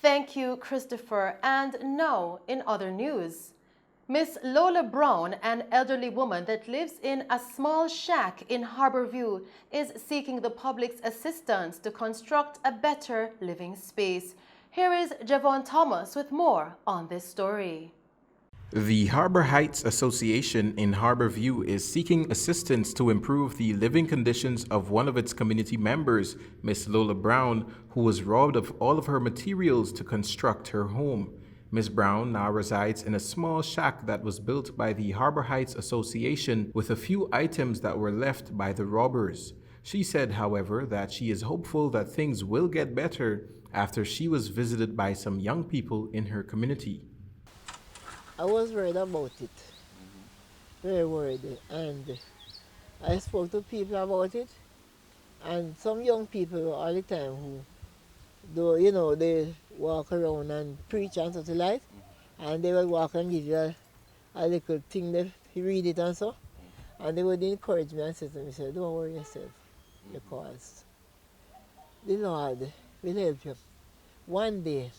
Thank you, Christopher. And now, in other news, Miss Lola Brown, an elderly woman that lives in a small shack in Harborview, is seeking the public's assistance to construct a better living space. Here is Javon Thomas with more on this story. The Harbor Heights Association in Harborview is seeking assistance to improve the living conditions of one of its community members, Miss Lola Brown, who was robbed of all of her materials to construct her home. Miss Brown now resides in a small shack that was built by the Harbor Heights Association with a few items that were left by the robbers. She said, however, that she is hopeful that things will get better after she was visited by some young people in her community. I was worried about it, very worried, and I spoke to people about it, and some young people all the time who, they walk around and preach and such like, and they would walk and give you a little thing, they read it and so, and they would encourage me and say to me, don't worry yourself, because the Lord will help you. One day,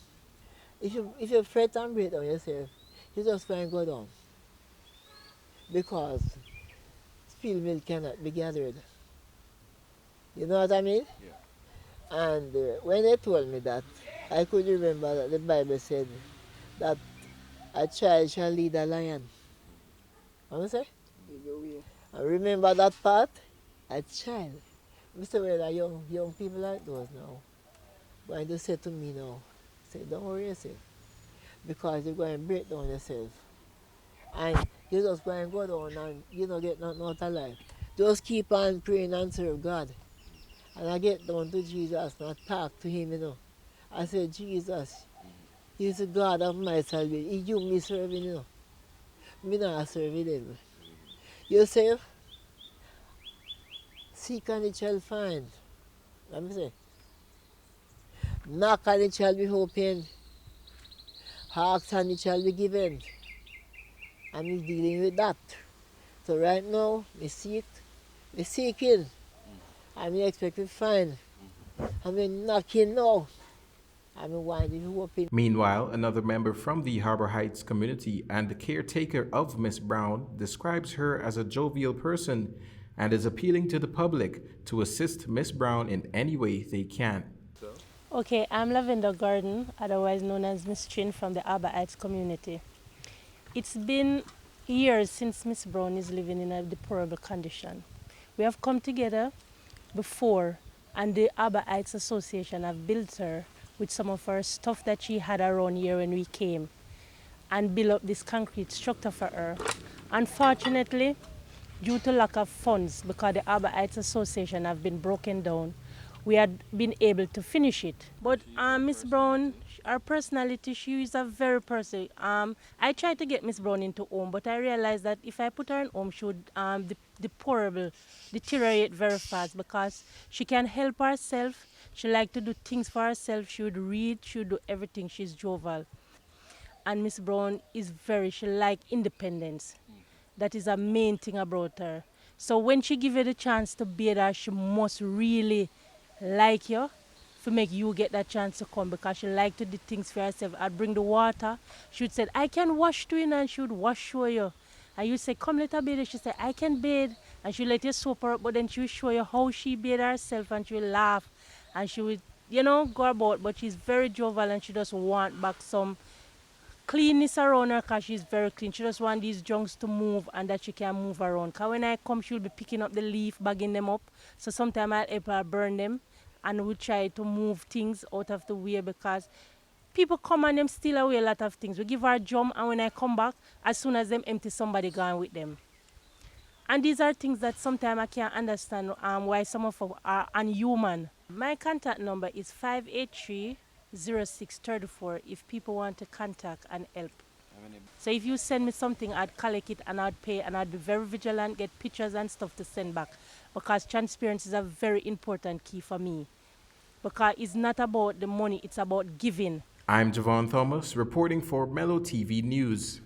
if you fret and break down yourself, you just can't go down, because spilled milk cannot be gathered. You know what I mean? Yeah. And when they told me that, I could remember that the Bible said that a child shall lead a lion. What you say? I remember that part, a child. Mr. Well, young people like those now, going to say to me now, say, don't worry yourself, because you're going to break down yourself. And you're just going to go down and you don't get nothing out of life. Just keep on praying and serve God. And I get down to Jesus and I talk to him, I said, Jesus, he's the God of my salvation. He you me serving, Me not serving them. You say, seek and it shall find. Let me say, knock and it shall be opened. Ask and it shall be given. And he's dealing with that. So right now, we seeking. And we expect to find. And we're knocking now. And we want to open. Meanwhile, another member from the Harbor Heights community and the caretaker of Miss Brown describes her as a jovial person and is appealing to the public to assist Miss Brown in any way they can. Okay, I'm Lavender Garden, otherwise known as Miss Chin from the Harbor Heights community. It's been years since Miss Brown is living in a deplorable condition. We have come together before, and the Harbor Heights Association have built her with some of her stuff that she had around here when we came, and built up this concrete structure for her. Unfortunately, due to lack of funds, because the Harbor Heights Association have been broken down, we had been able to finish it. But Miss Brown, her personality, she is a very person. I tried to get Miss Brown into home, but I realized that if I put her in home, she would deplorable, deteriorate very fast, because she can help herself. She like to do things for herself. She would read, she would do everything. She's jovial. And Miss Brown is she like independence. That is a main thing about her. So when she give you the chance to bathe her, she must really like you to make you get that chance to come, because she like to do things for herself. I'd bring the water. She would say, I can wash you in, and she would wash for you. And you say, come let her bathe. She said, I can bathe. And she let you soap her up, but then she will show you how she bathe herself, and she will laugh. And she would, go about, but she's very jovial, and she just want back some cleanness around her, because she's very clean. She just want these junks to move and that she can move around. Because when I come, she'll be picking up the leaf, bagging them up. So sometimes I'll help her burn them, and we'll try to move things out of the way, because people come and them steal away a lot of things. We give her a drum, and when I come back, as soon as them empty, somebody gone with them. And these are things that sometimes I can't understand why some of us are unhuman. My contact number is 583-0634 if people want to contact and help. So if you send me something, I'd collect it and I'd pay, and I'd be very vigilant, get pictures and stuff to send back, because transparency is a very important key for me. Because it's not about the money, it's about giving. I'm Javon Thomas, reporting for Mello TV News.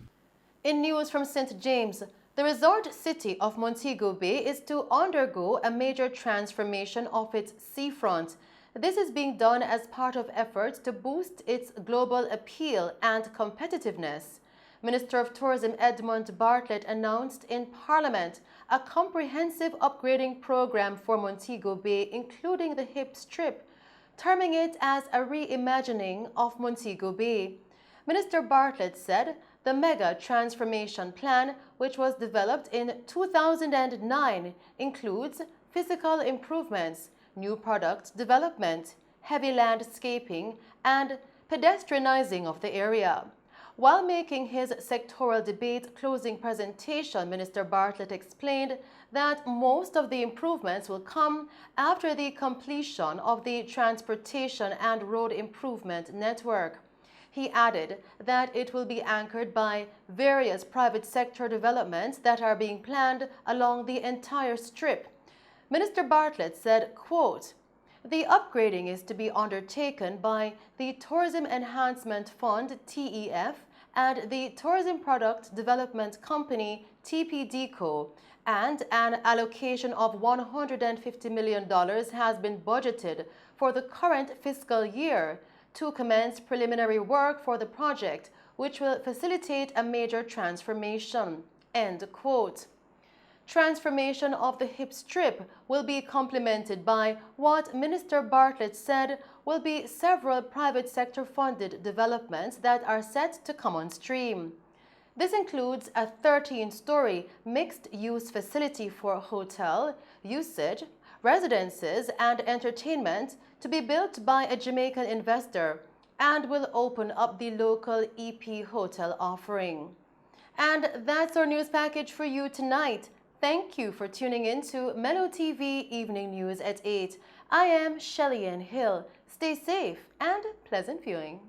In news from St. James, the resort city of Montego Bay is to undergo a major transformation of its seafront. This is being done as part of efforts to boost its global appeal and competitiveness. Minister of Tourism Edmund Bartlett announced in Parliament a comprehensive upgrading program for Montego Bay, including the hip strip, terming it as a reimagining of Montego Bay. Minister Bartlett said the mega transformation plan, which was developed in 2009, includes physical improvements, new product development, heavy landscaping, and pedestrianizing of the area. While making his sectoral debate closing presentation, Minister Bartlett explained that most of the improvements will come after the completion of the transportation and road improvement network. He added that it will be anchored by various private sector developments that are being planned along the entire strip. Minister Bartlett said, quote, "The upgrading is to be undertaken by the Tourism Enhancement Fund, TEF, and the Tourism Product Development Company, TPDCO, and an allocation of $150 million has been budgeted for the current fiscal year to commence preliminary work for the project, which will facilitate a major transformation." End quote. Transformation of the hip strip will be complemented by what Minister Bartlett said will be several private sector funded developments that are set to come on stream. This includes a 13-story mixed-use facility for hotel, usage, residences, and entertainment to be built by a Jamaican investor and will open up the local EP hotel offering. And that's our news package for you tonight. Thank you for tuning in to Mello TV Evening News at 8. I am Shelley Ann Hill. Stay safe and pleasant viewing.